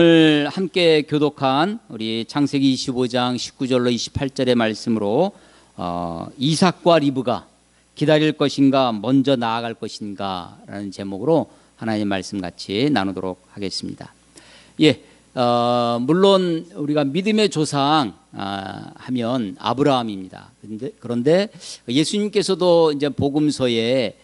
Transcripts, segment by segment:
오늘 함께 교독한 우리 창세기 25장 19절로 28절의 말씀으로 이삭과 리브가 기다릴 것인가 먼저 나아갈 것인가 라는 제목으로 하나님의 말씀 같이 나누도록 하겠습니다. 물론 우리가 믿음의 조상 하면 아브라함입니다. 그런데 예수님께서도 이제 복음서에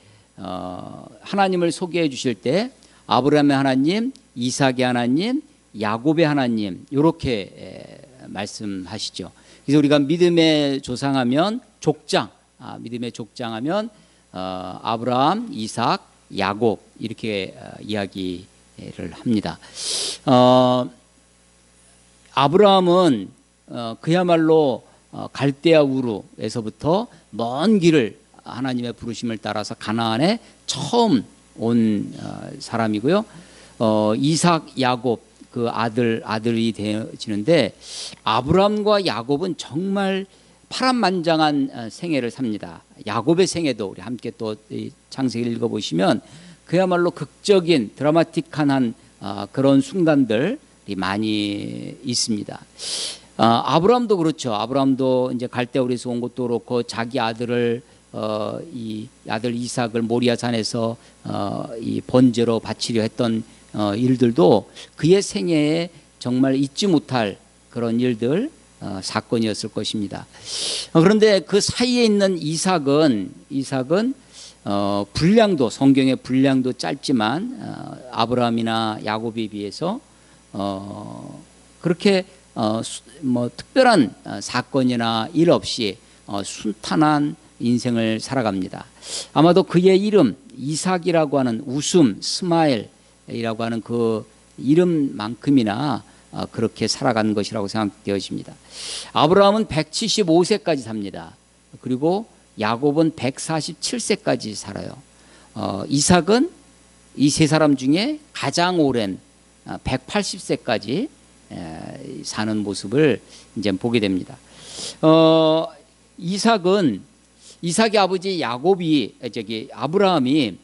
하나님을 소개해 주실 때 아브라함의 하나님, 이삭의 하나님, 야곱의 하나님 이렇게 말씀하시죠. 그래서 우리가 믿음의 조상하면 족장, 믿음의 족장하면 아브라함, 이삭, 야곱 이렇게 이야기를 합니다. 아브라함은 그야말로 갈대아 우르에서부터 먼 길을 하나님의 부르심을 따라서 가나안에 처음 온 사람이고요. 이삭, 야곱 그 아들이 되어지는데 아브라함과 야곱은 정말 파란만장한 생애를 삽니다. 야곱의 생애도 우리 함께 또 창세기를 읽어보시면 그야말로 극적인 드라마틱한 그런 순간들이 많이 있습니다. 아브라함도 그렇죠. 아브라함도 이제 갈대아우르에서 온 것도 그렇고 자기 아들을 이 아들 이삭을 모리아 산에서 이 번제로 바치려 했던 일들도 그의 생애에 정말 잊지 못할 그런 일들 사건이었을 것입니다. 그런데 그 사이에 있는 이삭은 분량도 성경의 분량도 짧지만 아브라함이나 야곱에 비해서 그렇게 특별한 사건이나 일 없이 순탄한 인생을 살아갑니다. 아마도 그의 이름 이삭이라고 하는 웃음 스마일이라고 하는 그 이름만큼이나 그렇게 살아간 것이라고 생각되어집니다. 아브라함은 175세까지 삽니다. 그리고 야곱은 147세까지 살아요. 이삭은 이 세 사람 중에 가장 오랜 180세까지 사는 모습을 이제 보게 됩니다. 이삭의 아버지 아브라함이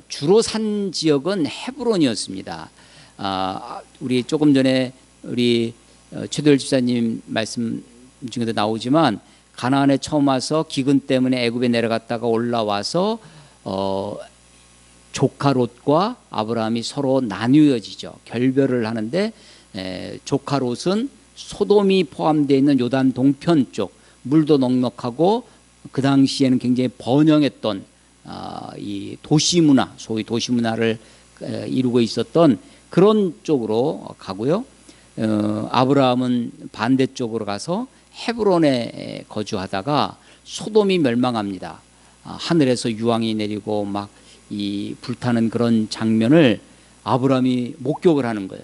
주로 산 지역은 헤브론이었습니다. 우리 조금 전에 우리 최도열 집사님 말씀 중에도 나오지만 가나안에 처음 와서 기근 때문에 애굽에 내려갔다가 올라와서 조카 롯과 아브라함이 서로 나뉘어지죠. 결별을 하는데 조카 롯은 소돔이 포함되어 있는 요단 동편 쪽 물도 넉넉하고 그 당시에는 굉장히 번영했던 이 도시문화, 소위 도시문화를 이루고 있었던 그런 쪽으로 가고요. 아브라함은 반대쪽으로 가서 헤브론에 거주하다가 소돔이 멸망합니다. 하늘에서 유황이 내리고 막 이 불타는 그런 장면을 아브라함이 목격을 하는 거예요.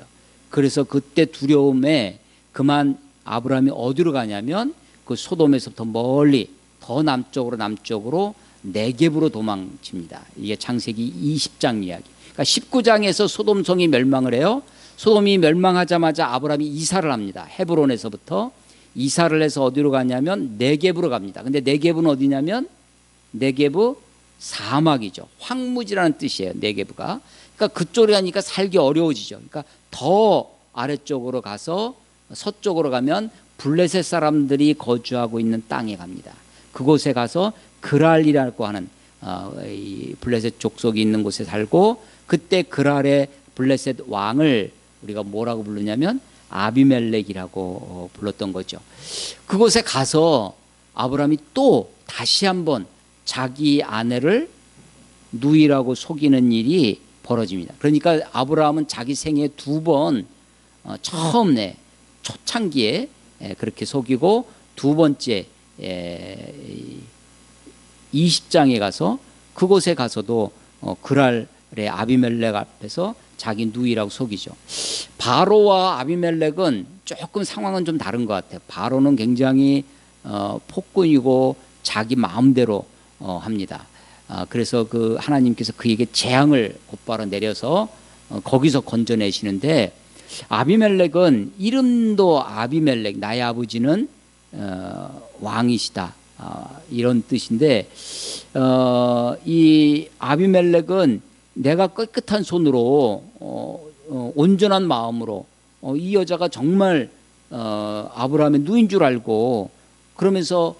그래서 그때 두려움에 그만 아브라함이 어디로 가냐면 그 소돔에서부터 멀리 더 남쪽으로 네겝으로 도망칩니다. 이게 창세기 20장 이야기. 그러니까 19장에서 소돔성이 멸망을 해요. 소돔이 멸망하자마자 아브라함이 이사를 합니다. 헤브론에서부터 이사를 해서 어디로 가냐면 네겝으로 갑니다. 근데 네겝은 어디냐면 네겝은 사막이죠. 황무지라는 뜻이에요. 네겝가. 그러니까 그쪽에 가니까 살기 어려워지죠. 그러니까 더 아래쪽으로 가서 서쪽으로 가면 블레셋 사람들이 거주하고 있는 땅에 갑니다. 그곳에 가서 그랄이라고 하는 이 블레셋 족속이 있는 곳에 살고 그때 그랄의 블레셋 왕을 우리가 뭐라고 부르냐면 아비멜렉이라고 불렀던 거죠. 그곳에 가서 아브라함이 또 다시 한번 자기 아내를 누이라고 속이는 일이 벌어집니다. 그러니까 아브라함은 자기 생애 두 번 처음 초창기에 그렇게 속이고 두 번째 20장에 가서 그곳에 가서도 그랄의 아비멜렉 앞에서 자기 누이라고 속이죠. 바로와 아비멜렉은 조금 상황은 좀 다른 것 같아요. 바로는 굉장히 폭군이고 자기 마음대로 합니다. 그래서 그 하나님께서 그에게 재앙을 곧바로 내려서 거기서 건져내시는데 아비멜렉은 이름도 아비멜렉 나의 아버지는 왕이시다 이런 뜻인데 이 아비멜렉은 내가 깨끗한 손으로 온전한 마음으로 이 여자가 정말 아브라함의 누인 줄 알고 그러면서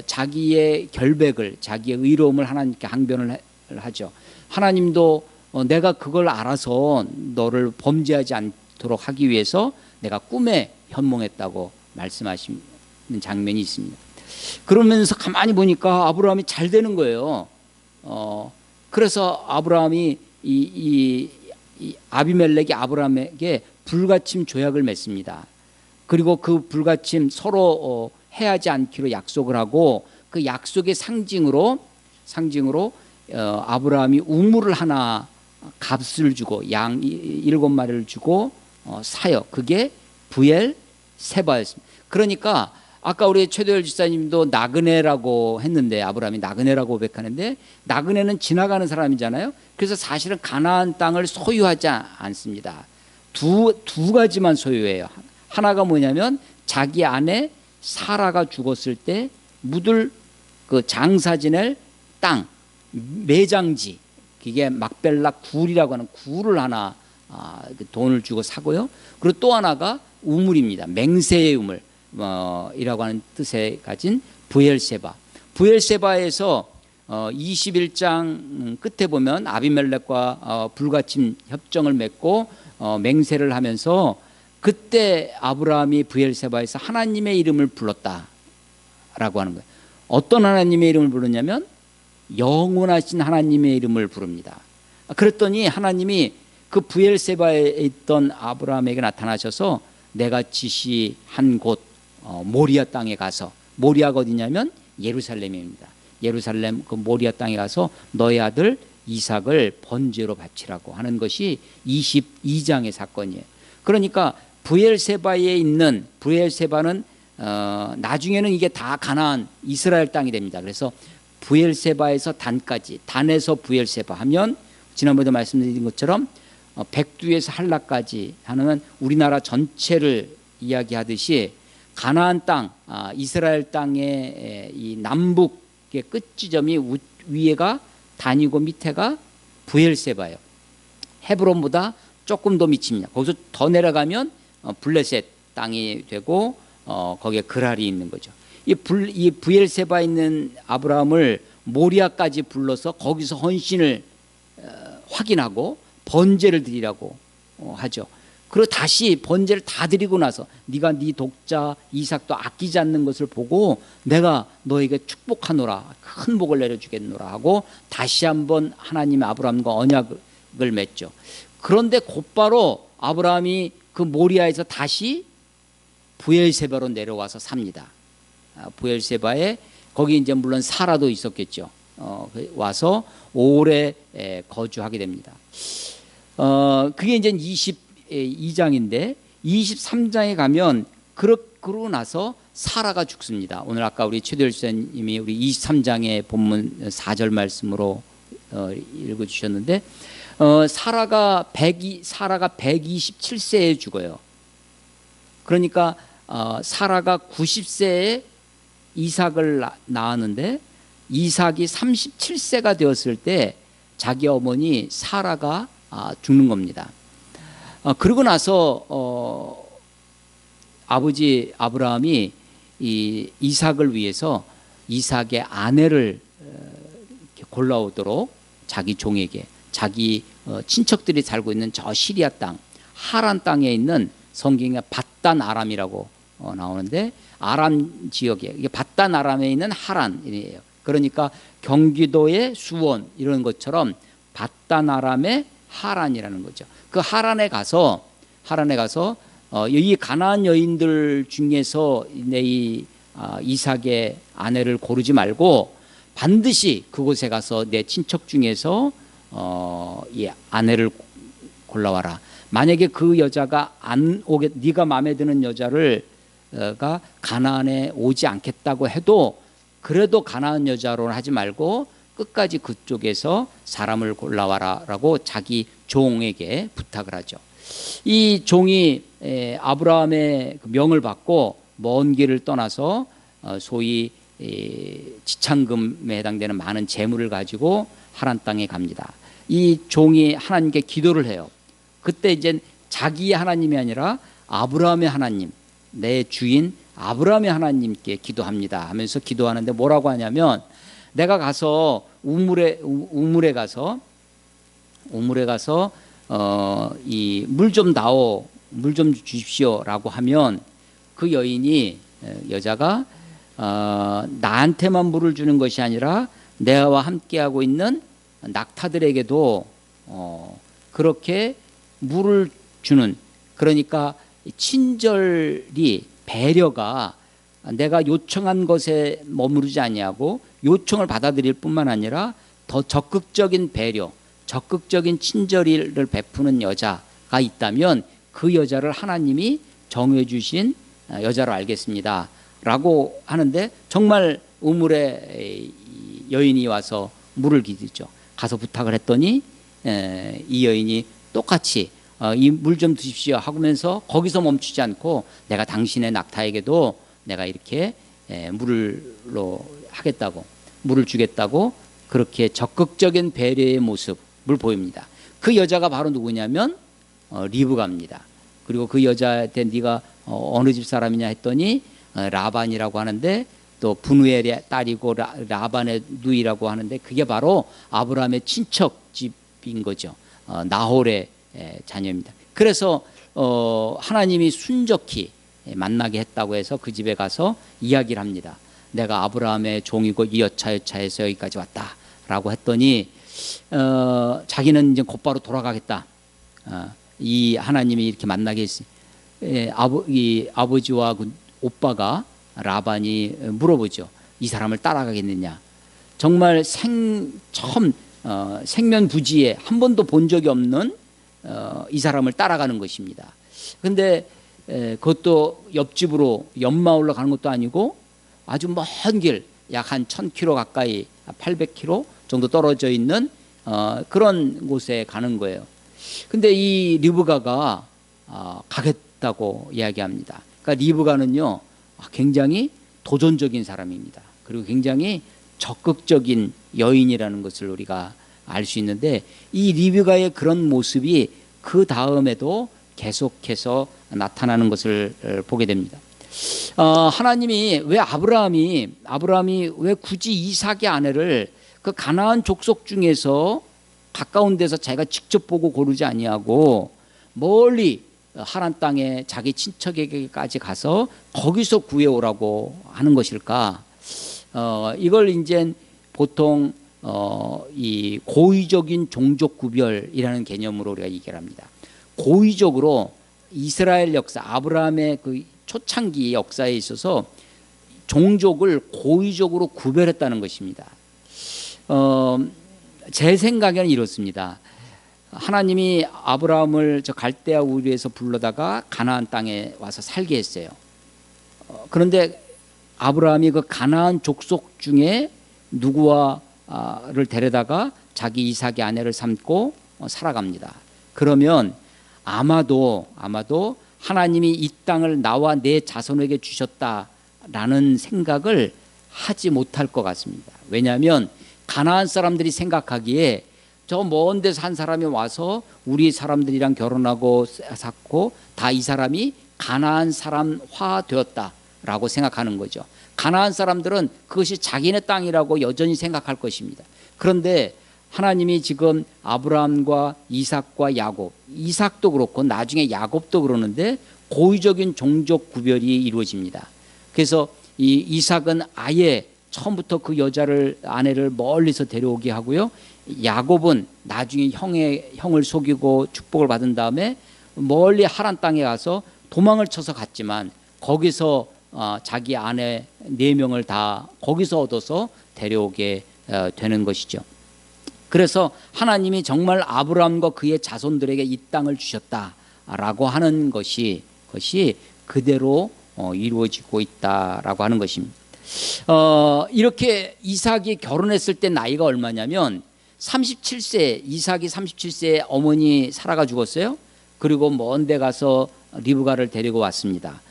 자기의 결백을, 자기의 의로움을 하나님께 항변을 하죠. 하나님도 내가 그걸 알아서 너를 범죄하지 않도록 하기 위해서 내가 꿈에 현몽했다고 말씀하시는 장면이 있습니다. 그러면서 가만히 보니까 아브라함이 잘 되는 거예요. 그래서 아브라함이 이 아비멜렉이 아브라함에게 불가침 조약을 맺습니다. 그리고 그 불가침 서로 해하지 않기로 약속을 하고 그 약속의 상징으로 아브라함이 우물을 하나 값을 주고 양 7마리를 주고 사요. 그게 부엘 세바였습니다. 그러니까 아까 우리 최도열 집사님도 나그네라고 했는데 아브라함이 나그네라고 고백하는데 나그네는 지나가는 사람이잖아요. 그래서 사실은 가나안 땅을 소유하지 않습니다. 두 가지만 소유해요. 하나가 뭐냐면 자기 아내 사라가 죽었을 때 묻을 그 장사 지낼 땅, 매장지, 그게 막벨라 굴이라고 하는 굴을 하나 돈을 주고 사고요. 그리고 또 하나가 우물입니다. 맹세의 우물 이라고 하는 뜻에 가진 부엘세바. 부엘세바에서 21장 끝에 보면 아비멜렉과 불가침 협정을 맺고 맹세를 하면서 그때 아브라함이 부엘세바에서 하나님의 이름을 불렀다라고 하는 거예요. 어떤 하나님의 이름을 부르냐면 영원하신 하나님의 이름을 부릅니다. 그랬더니 하나님이 그 부엘세바에 있던 아브라함에게 나타나셔서 내가 지시한 곳 모리아 땅에 가서, 모리아가 어디냐면 예루살렘입니다. 예루살렘 그 모리아 땅에 가서 너의 아들 이삭을 번제로 바치라고 하는 것이 22장의 사건이에요. 그러니까 부엘세바에 있는 부엘세바는 나중에는 이게 다 가나안 이스라엘 땅이 됩니다. 그래서 부엘세바에서 단까지, 단에서 부엘세바 하면 지난번에도 말씀드린 것처럼 백두에서 한라까지 하는 우리나라 전체를 이야기하듯이 가나안 땅, 이스라엘 땅의 이 남북의 끝 지점이 위에가 단이고 밑에가 부엘세바예요. 헤브론보다 조금 더 미칩니다. 거기서 더 내려가면 블레셋 땅이 되고 거기에 그랄이 있는 거죠. 이 부엘세바에 있는 아브라함을 모리아까지 불러서 거기서 헌신을 확인하고 번제를 드리라고 하죠. 그리고 다시 번제를 다 드리고 나서 네가 네 독자 이삭도 아끼지 않는 것을 보고 내가 너에게 축복하노라, 큰 복을 내려주겠노라 하고 다시 한번 하나님의 아브라함과 언약을 맺죠. 그런데 곧바로 아브라함이 그 모리아에서 다시 부엘세바로 내려와서 삽니다. 부엘세바에 거기 이제 물론 사라도 있었겠죠. 와서 오래 거주하게 됩니다. 그게 이제 22장인데 23장에 가면 그러고 나서 사라가 죽습니다. 오늘 아까 우리 최도열 지사님이 우리 23장의 본문 4절 말씀으로 읽어주셨는데 사라가 127세에 죽어요. 그러니까 사라가 90세에 이삭을 낳았는데 이삭이 37세가 되었을 때 자기 어머니 사라가 죽는 겁니다. 그러고 나서 아버지 아브라함이 이 이삭을 위해서 이삭의 아내를 골라오도록 자기 종에게, 자기 친척들이 살고 있는 저 시리아 땅 하란 땅에 있는 성경에 밧단 아람이라고 나오는데 아람 지역에, 이게 밧단 아람에 있는 하란이에요. 그러니까 경기도의 수원 이런 것처럼 밧단 아람의 하란이라는 거죠. 그 하란에 가서 이 가나안 여인들 중에서 내 이삭의 아내를 고르지 말고 반드시 그곳에 가서 내 친척 중에서 이 아내를 골라와라. 만약에 그 여자가 안 오게, 네가 마음에 드는 여자를 가 가나안에 오지 않겠다고 해도 그래도 가나안 여자로 하지 말고 끝까지 그쪽에서 사람을 골라와라라고 자기 종에게 부탁을 하죠. 이 종이 아브라함의 명을 받고 먼 길을 떠나서 소위 지창금에 해당되는 많은 재물을 가지고 하란 땅에 갑니다. 이 종이 하나님께 기도를 해요. 그때 이제 자기의 하나님이 아니라 아브라함의 하나님, 내 주인 아브라함의 하나님께 기도합니다 하면서 기도하는데 뭐라고 하냐면, 내가 가서 우물에 가서 이 물 좀 다오, 물 좀 주십시오라고 하면 그 여자가 나한테만 물을 주는 것이 아니라 내와 함께하고 있는 낙타들에게도 그렇게 물을 주는, 그러니까 친절이, 배려가 내가 요청한 것에 머무르지 아니하고 요청을 받아들일 뿐만 아니라 더 적극적인 배려, 적극적인 친절을 베푸는 여자가 있다면 그 여자를 하나님이 정해 주신 여자로 알겠습니다 라고 하는데, 정말 우물에 여인이 와서 물을 기르죠. 가서 부탁을 했더니 이 여인이 똑같이 이 물 좀 드십시오 하면서 거기서 멈추지 않고, 내가 당신의 낙타에게도 내가 이렇게 물로 하겠다고, 물을 주겠다고 그렇게 적극적인 배려의 모습을 보입니다. 그 여자가 바로 누구냐면 리브가입니다. 그리고 그 여자한테 네가 어느 집 사람이냐 했더니 라반이라고 하는데, 또 분우엘의 딸이고 라반의 누이라고 하는데, 그게 바로 아브라함의 친척 집인 거죠. 나홀의 자녀입니다. 그래서 하나님이 순적히 만나게 했다고 해서 그 집에 가서 이야기를 합니다. 내가 아브라함의 종이고 이 여차여차해서 여기까지 왔다라고 했더니 자기는 이제 곧바로 돌아가겠다. 이 하나님이 이렇게 만나게 했으니 이 아버지와 그 오빠가 라반이 물어보죠. 이 사람을 따라가겠느냐. 정말 처음 생면부지에 한 번도 본 적이 없는 이 사람을 따라가는 것입니다. 그런데 그것도 옆집으로 옆마을로 가는 것도 아니고 아주 먼 길, 약 한 1000km 가까이, 800km 정도 떨어져 있는 그런 곳에 가는 거예요. 근데 이 리브가가 가겠다고 이야기합니다. 그러니까 리브가는요 굉장히 도전적인 사람입니다. 그리고 굉장히 적극적인 여인이라는 것을 우리가 알 수 있는데, 이 리브가의 그런 모습이 그 다음에도 계속해서 나타나는 것을 보게 됩니다. 하나님이 왜 아브라함이 왜 굳이 이삭의 아내를 그 가나안 족속 중에서 가까운 데서 자기가 직접 보고 고르지 아니하고 멀리 하란 땅에 자기 친척에게까지 가서 거기서 구해오라고 하는 것일까? 이걸 이제 보통 이 고의적인 종족 구별이라는 개념으로 우리가 얘기를 합니다. 고의적으로 이스라엘 역사, 아브라함의 그 초창기 역사에 있어서 종족을 고의적으로 구별했다는 것입니다. 제 생각에는 이렇습니다. 하나님이 아브라함을 저 갈대아 우르에서 불러다가 가나안 땅에 와서 살게 했어요. 그런데 아브라함이 그 가나안 족속 중에 누구와를 데려다가 자기 이삭의 아내를 삼고 살아갑니다. 그러면 아마도 하나님이 이 땅을 나와 내 자손에게 주셨다라는 생각을 하지 못할 것 같습니다. 왜냐하면 가나안 사람들이 생각하기에 저 먼 데서 한 사람이 와서 우리 사람들이랑 결혼하고 샀고 다 이 사람이 가나안 사람화 되었다라고 생각하는 거죠. 가나안 사람들은 그것이 자기네 땅이라고 여전히 생각할 것입니다. 그런데 하나님이 지금 아브라함과 이삭과 야곱, 이삭도 그렇고 나중에 야곱도 그러는데 고의적인 종족 구별이 이루어집니다. 그래서 이 이삭은 아예 처음부터 그 아내를 멀리서 데려오게 하고요. 야곱은 나중에 형을 속이고 축복을 받은 다음에 멀리 하란 땅에 가서 도망을 쳐서 갔지만 거기서 자기 아내 4명을 다 거기서 얻어서 데려오게 되는 것이죠. 그래서 하나님이 정말 아브라함과 그의 자손들에게 이 땅을 주셨다라고 하는 것이 그대로 이루어지고 있다라고 하는 것입니다. 이렇게 이삭이 결혼했을 때 나이가 얼마냐면 37세, 이삭이 37세에 어머니 사라가 죽었어요. 그리고 먼 데 가서 리브가를 데리고 왔습니다.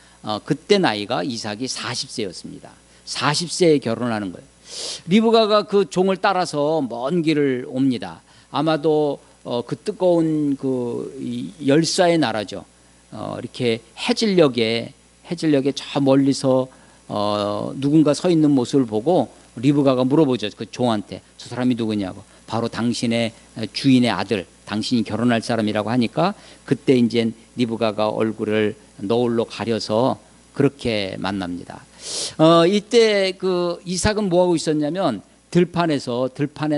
그때 나이가 이삭이 40세였습니다. 40세에 결혼하는 거예요. 리브가가 그 종을 따라서 먼 길을 옵니다. 아마도 그 뜨거운 이 열사의 나라죠. 이렇게 해질녘에 저 멀리서 누군가 서 있는 모습을 보고 리브가가 물어보죠. 그 종한테 저 사람이 누구냐고. 바로 당신의 주인의 아들, 당신이 결혼할 사람이라고 하니까 그때 이제 리브가가 얼굴을 너울로 가려서 그렇게 만납니다. 이때 그 이삭은 뭐 하고 있었냐면 들판에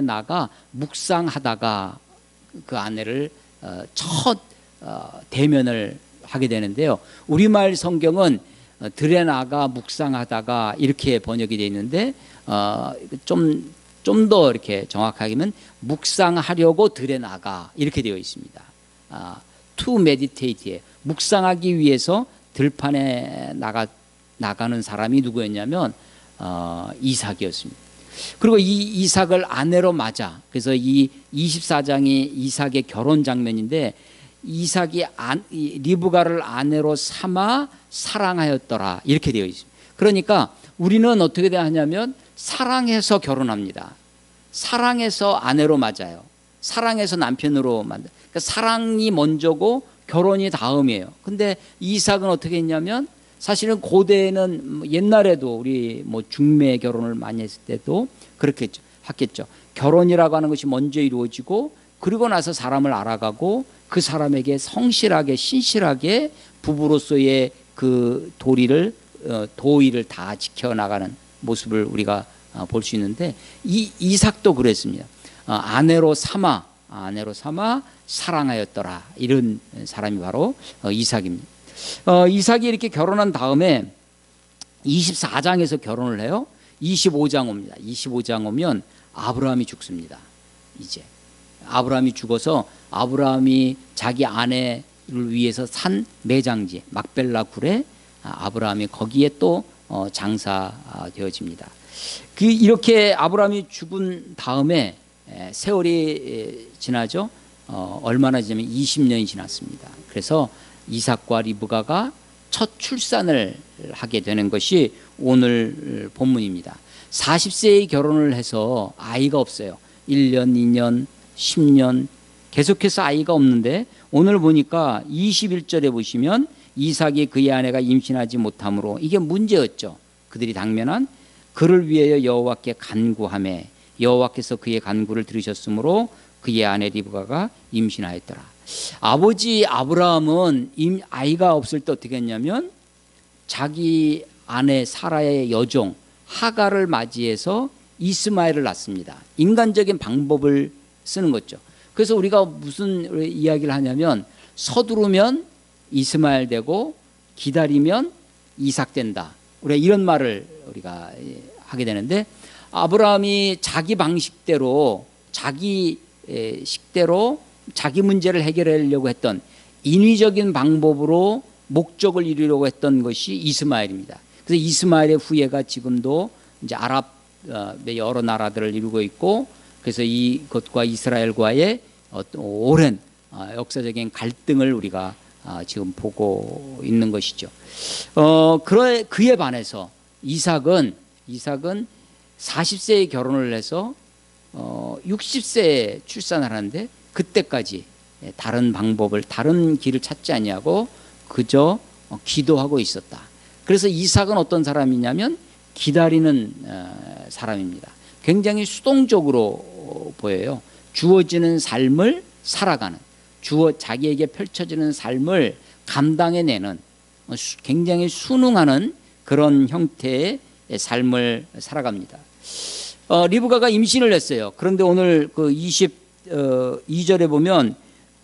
나가 묵상하다가 그 아내를 첫 대면을 하게 되는데요. 우리말 성경은 들에 나가 묵상하다가 이렇게 번역이 되어 있는데 좀 더 이렇게 정확하게는 묵상하려고 들에 나가 이렇게 되어 있습니다. To meditate, 묵상하기 위해서 들판에 나가는 사람이 누구였냐면 이삭이었습니다. 그리고 이 이삭을 아내로 맞아. 그래서 이 24장이 이삭의 결혼 장면인데 이삭이 리브가를 아내로 삼아 사랑하였더라 이렇게 되어 있습니다. 그러니까 우리는 어떻게 하냐면 사랑해서 결혼합니다. 사랑해서 아내로 맞아요. 사랑해서 남편으로 만다. 그러니까 사랑이 먼저고 결혼이 다음이에요. 근데 이삭은 어떻게 했냐면 사실은 고대에는 옛날에도 우리 뭐 중매 결혼을 많이 했을 때도 그렇게 했겠죠. 결혼이라고 하는 것이 먼저 이루어지고 그리고 나서 사람을 알아가고 그 사람에게 성실하게 신실하게 부부로서의 그 도의를 다 지켜나가는 모습을 우리가 볼 수 있는데 이삭도 그랬습니다. 아내로 삼아 사랑하였더라 이런 사람이 바로 이삭입니다. 이삭이 이렇게 결혼한 다음에 24장에서 결혼을 해요. 25장 옵니다. 25장 오면 아브라함이 죽습니다. 이제 아브라함이 죽어서 아브라함이 자기 아내를 위해서 산 매장지 막벨라 굴에 아브라함이 거기에 또 장사되어집니다. 이렇게 아브라함이 죽은 다음에 세월이 지나죠. 얼마나 지나면 20년이 지났습니다. 그래서 이삭과 리브가가 첫 출산을 하게 되는 것이 오늘 본문입니다. 40세에 결혼을 해서 아이가 없어요. 1년, 2년, 10년 계속해서 아이가 없는데 오늘 보니까 21절에 보시면 이삭이 그의 아내가 임신하지 못함으로 이게 문제였죠. 그들이 당면한 그를 위하여 여호와께 간구하매 여호와께서 그의 간구를 들으셨으므로 그의 아내 리브가가 임신하였더라. 아버지 아브라함은 아이가 없을 때 어떻게 했냐면 자기 아내 사라의 여종 하가를 맞이해서 이스마엘을 낳습니다. 인간적인 방법을 쓰는 거죠. 그래서 우리가 무슨 이야기를 하냐면 서두르면 이스마엘 되고 기다리면 이삭 된다. 우리가 이런 말을 우리가 하게 되는데 아브라함이 자기 방식대로 자기 식대로 자기 문제를 해결하려고 했던 인위적인 방법으로 목적을 이루려고 했던 것이 이스마엘입니다. 그래서 이스마엘의 후예가 지금도 이제 아랍의 여러 나라들을 이루고 있고 그래서 이것과 이스라엘과의 오랜 역사적인 갈등을 우리가 지금 보고 있는 것이죠. 그에 반해서 이삭은 40세에 결혼을 해서 60세에 출산을 하는데 그때까지 다른 방법을 다른 길을 찾지 아니하고 그저 기도하고 있었다. 그래서 이삭은 어떤 사람이냐면 기다리는 사람입니다. 굉장히 수동적으로 보여요. 주어지는 삶을 살아가는 자기에게 펼쳐지는 삶을 감당해내는 굉장히 순응하는 그런 형태의 삶을 살아갑니다. 리브가가 임신을 했어요. 그런데 오늘 그 22절에 보면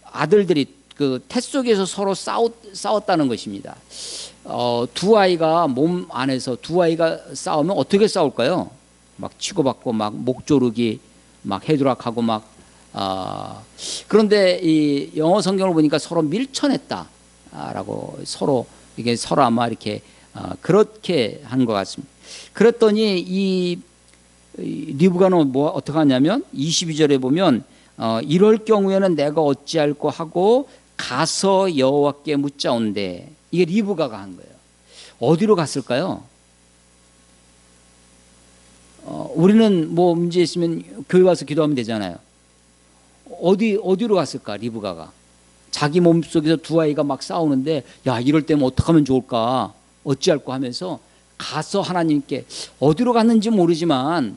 아들들이 그 태 속에서 서로 싸웠다는 것입니다. 두 아이가 몸 안에서 두 아이가 싸우면 어떻게 싸울까요? 막 치고받고 막 목조르기 막 해두락하고 막 그런데 이 영어 성경을 보니까 서로 밀쳐냈다라고 이게 서로 아마 이렇게 그렇게 한 것 같습니다. 그랬더니 이 리브가는 어떻게 하냐면 22절에 보면 이럴 경우에는 내가 어찌할꼬 하고 가서 여호와께 묻자온대. 이게 리브가가 한 거예요. 어디로 갔을까요? 우리는 뭐 문제 있으면 교회 와서 기도하면 되잖아요. 어디로 갔을까? 리브가가 자기 몸속에서 두 아이가 막 싸우는데 야, 이럴 때면 어떻게 하면 좋을까? 어찌할까 하면서 가서 하나님께 어디로 갔는지 모르지만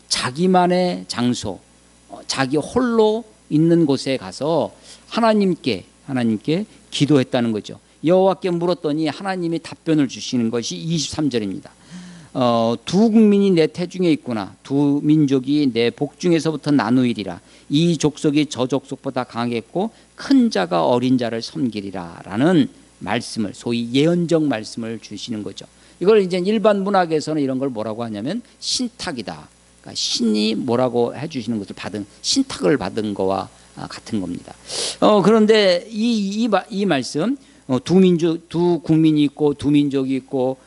자기만의 장소, 자기 홀로 있는 곳에 가서 하나님께 기도했다는 거죠. 여호와께 물었더니 하나님이 답변을 주시는 것이 23절입니다. 두 국민이 내 태중에 있구나. 두 민족이 내 복중에서부터 나누이리라. 이 족속이 저 족속보다 강하겠고 큰 자가 어린 자를 섬기리라 라는 말씀을, 소위 예언적 말씀을 주시는 거죠. 이걸 이제 일반 문학에서는 이런 걸 뭐라고 하냐면 신탁이다. 그러니까 신이 뭐라고 해주시는 것을 받은, 신탁을 받은 거와 같은 겁니다. 그런데 이 말씀, 두 국민이 있고 두 민족이 있고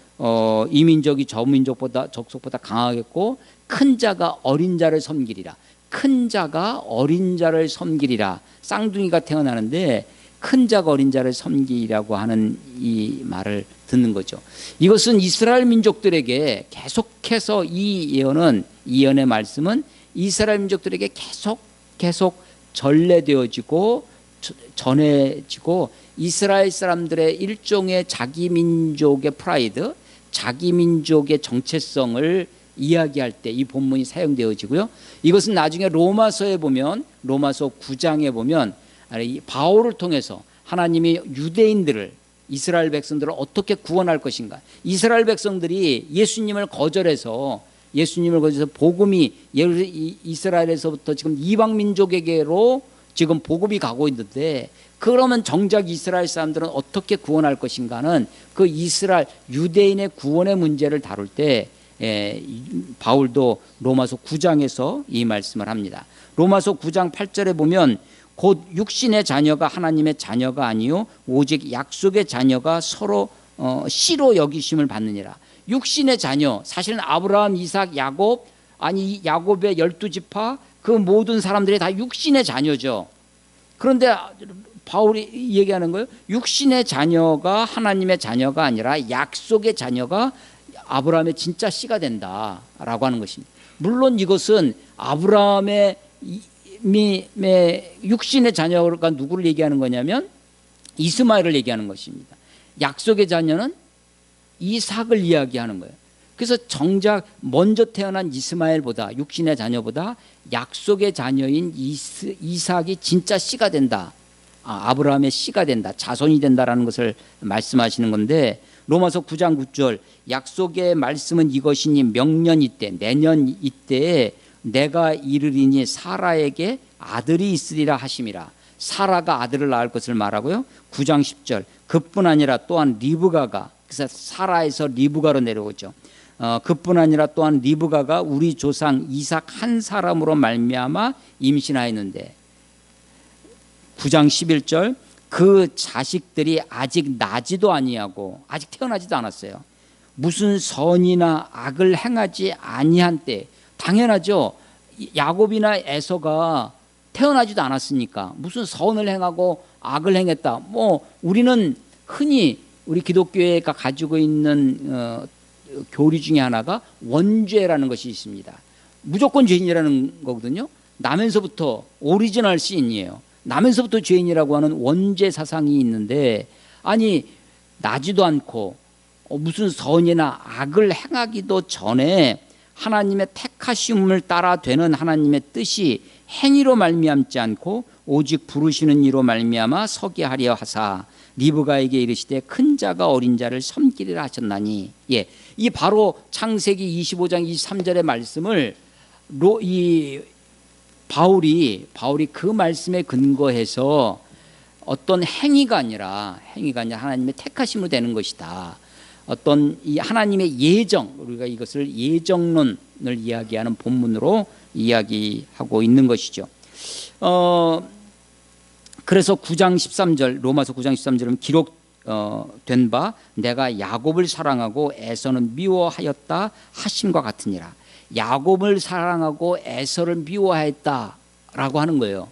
이 민족이 저 민족보다 족속보다 강하겠고 큰 자가 어린 자를 섬기리라. 큰 자가 어린 자를 섬기리라. 쌍둥이가 태어나는데 큰 자가 어린 자를 섬기라고 하는 이 말을 듣는 거죠. 이것은 이스라엘 민족들에게 계속해서 이 예언의 말씀은 이스라엘 민족들에게 계속 전래되어지고 전해지고 이스라엘 사람들의 일종의 자기 민족의 프라이드, 자기 민족의 정체성을 이야기할 때 이 본문이 사용되어지고요. 이것은 나중에 로마서에 보면, 로마서 9장에 보면 바울을 통해서 하나님이 유대인들을, 이스라엘 백성들을 어떻게 구원할 것인가. 이스라엘 백성들이 예수님을 거절해서 복음이 이스라엘에서부터 지금 이방 민족에게로 지금 복음이 가고 있는데, 그러면 정작 이스라엘 사람들은 어떻게 구원할 것인가는 그 이스라엘 유대인의 구원의 문제를 다룰 때 바울도 로마서 9장에서 이 말씀을 합니다. 로마서 9장 8절에 보면 곧 육신의 자녀가 하나님의 자녀가 아니요 오직 약속의 자녀가 서로 씨로 여기심을 받느니라. 육신의 자녀, 사실은 아브라함, 이삭, 야곱, 아니 야곱의 12지파 그 모든 사람들이 다 육신의 자녀죠. 그런데 바울이 얘기하는 거예요. 육신의 자녀가 하나님의 자녀가 아니라 약속의 자녀가 아브라함의 진짜 씨가 된다라고 하는 것입니다. 물론 이것은 아브라함의 육신의 자녀가 누구를 얘기하는 거냐면 이스마엘을 얘기하는 것입니다. 약속의 자녀는 이삭을 이야기하는 거예요. 그래서 정작 먼저 태어난 이스마엘보다, 육신의 자녀보다 약속의 자녀인 이삭이 진짜 씨가 된다. 아브라함의 씨가 된다, 자손이 된다라는 것을 말씀하시는 건데, 로마서 9장 9절 약속의 말씀은 이것이니 명년 이때, 내년 이때에 내가 이르리니 사라에게 아들이 있으리라 하심이라. 사라가 아들을 낳을 것을 말하고요. 9장 10절 그뿐 아니라 또한 리브가가, 그래서 사라에서 리브가로 내려오죠. 그뿐 아니라 또한 리브가가 우리 조상 이삭 한 사람으로 말미암아 임신하였는데, 9장 11절 그 자식들이 아직 나지도 아니하고, 아직 태어나지도 않았어요. 무슨 선이나 악을 행하지 아니한 때, 당연하죠. 야곱이나 에서가 태어나지도 않았으니까 무슨 선을 행하고 악을 행했다. 우리는 흔히 우리 기독교회가 가지고 있는 교리 중에 하나가 원죄라는 것이 있습니다. 무조건 죄인이라는 거거든요. 나면서부터 오리지널 신이에요. 나면서부터 죄인이라고 하는 원죄 사상이 있는데, 아니 나지도 않고 무슨 선이나 악을 행하기도 전에 하나님의 택하심을 따라 되는 하나님의 뜻이 행위로 말미암지 않고 오직 부르시는 이로 말미암아 서게 하려 하사 리브가에게 이르시되 큰 자가 어린 자를 섬기리라 하셨나니. 이 바로 창세기 25장 23절의 말씀을 바울이 그 말씀에 근거해서 어떤 행위가 아니라 하나님의 택하심으로 되는 것이다. 어떤 이 하나님의 예정, 우리가 이것을 예정론을 이야기하는 본문으로 이야기하고 있는 것이죠. 그래서 9장 13절, 로마서 9장 13절은 기록된 바 내가 야곱을 사랑하고 에서는 미워하였다 하심과 같으니라. 야곱을 사랑하고 에서를 미워하였다라고 하는 거예요.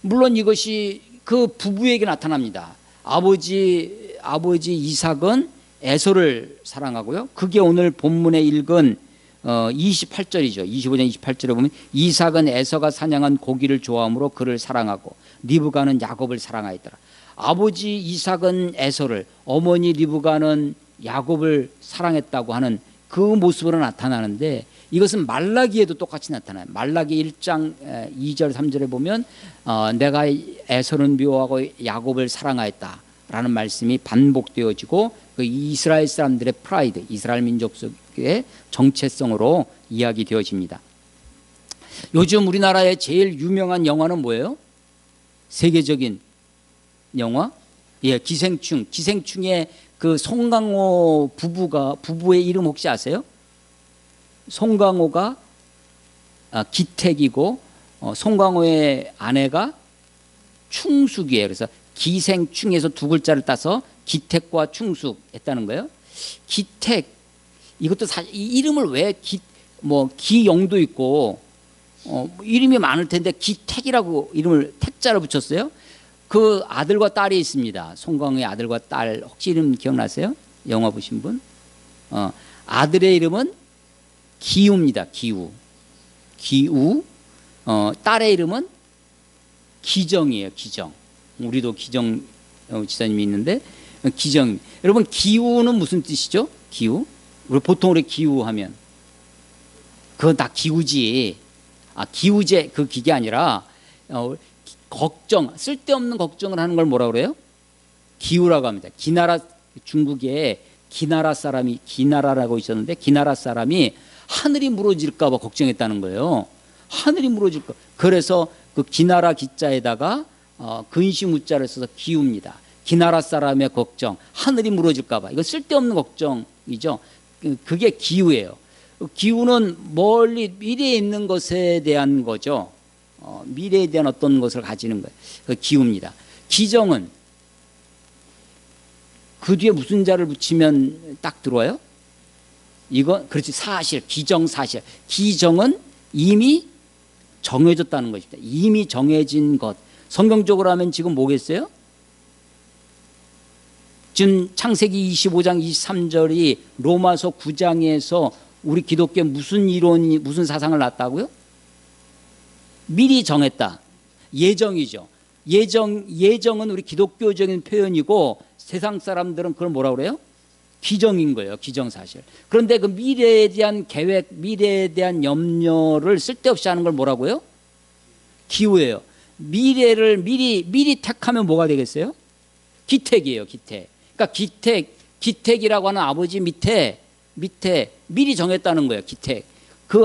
물론 이것이 그 부부에게 나타납니다. 아버지 이삭은 에서를 사랑하고요. 그게 오늘 본문에 읽은 28절이죠. 25장 28절에 보면 이삭은 에서가 사냥한 고기를 좋아하므로 그를 사랑하고 리브가는 야곱을 사랑하였더라. 아버지 이삭은 에서를, 어머니 리브가는 야곱을 사랑했다고 하는 그 모습으로 나타나는데, 이것은 말라기에도 똑같이 나타나요. 말라기 1장 2절 3절에 보면 내가 에서를 미워하고 야곱을 사랑하였다라는 말씀이 반복되어지고, 그 이스라엘 사람들의 프라이드, 이스라엘 민족의 정체성으로 이야기되어집니다. 요즘 우리나라의 제일 유명한 영화는 뭐예요? 세계적인 영화? 예, 기생충. 기생충의 그 송강호 부부의 이름 혹시 아세요? 송강호가 기택이고 송강호의 아내가 충숙이에요. 그래서 기생충에서 두 글자를 따서 기택과 충숙했다는 거예요. 기택, 이것도 사실 이 이름을 왜 기영도 있고 이름이 많을 텐데 기택이라고 이름을 택자를 붙였어요. 그 아들과 딸이 있습니다. 송강호의 아들과 딸, 혹시 이름 기억나세요? 영화 보신 분? 아들의 이름은 기우입니다. 기우. 딸의 이름은 기정이에요. 기정. 우리도 기정 지사님이 있는데 기정. 여러분, 기우는 무슨 뜻이죠? 기우? 우리 보통 우리 기우하면 그건 다 기우지. 기우제 그 기계 아니라 걱정, 쓸데없는 걱정을 하는 걸 뭐라 그래요? 기우라고 합니다. 기나라, 중국에 기나라 사람이, 기나라라고 있었는데 기나라 사람이 하늘이 무너질까 봐 걱정했다는 거예요. 하늘이 무너질까. 그래서 그 기나라 기자에다가 근심 우자를 써서 기우입니다. 기나라 사람의 걱정, 하늘이 무너질까 봐. 이거 쓸데없는 걱정이죠. 그게 기우예요. 기우는 멀리 미래에 있는 것에 대한 거죠. 미래에 대한 어떤 것을 가지는 거예요. 그 기우입니다. 기정은 그 뒤에 무슨 자를 붙이면 딱 들어와요? 이건 그렇지, 사실, 기정사실. 기정은 이미 정해졌다는 것입니다. 이미 정해진 것. 성경적으로 하면 지금 뭐겠어요? 지금 창세기 25장 23절이 로마서 9장에서 우리 기독교에 무슨 이론이, 무슨 사상을 놨다고요? 미리 정했다. 예정이죠. 예정은 우리 기독교적인 표현이고 세상 사람들은 그걸 뭐라고 그래요? 기정인 거예요. 기정사실. 그런데 그 미래에 대한 계획, 미래에 대한 염려를 쓸데없이 하는 걸 뭐라고요? 기우예요. 미래를 미리 택하면 뭐가 되겠어요? 기택이에요. 기택. 그러니까 기택이라고 하는 아버지 밑에 미리 정했다는 거예요. 기택. 그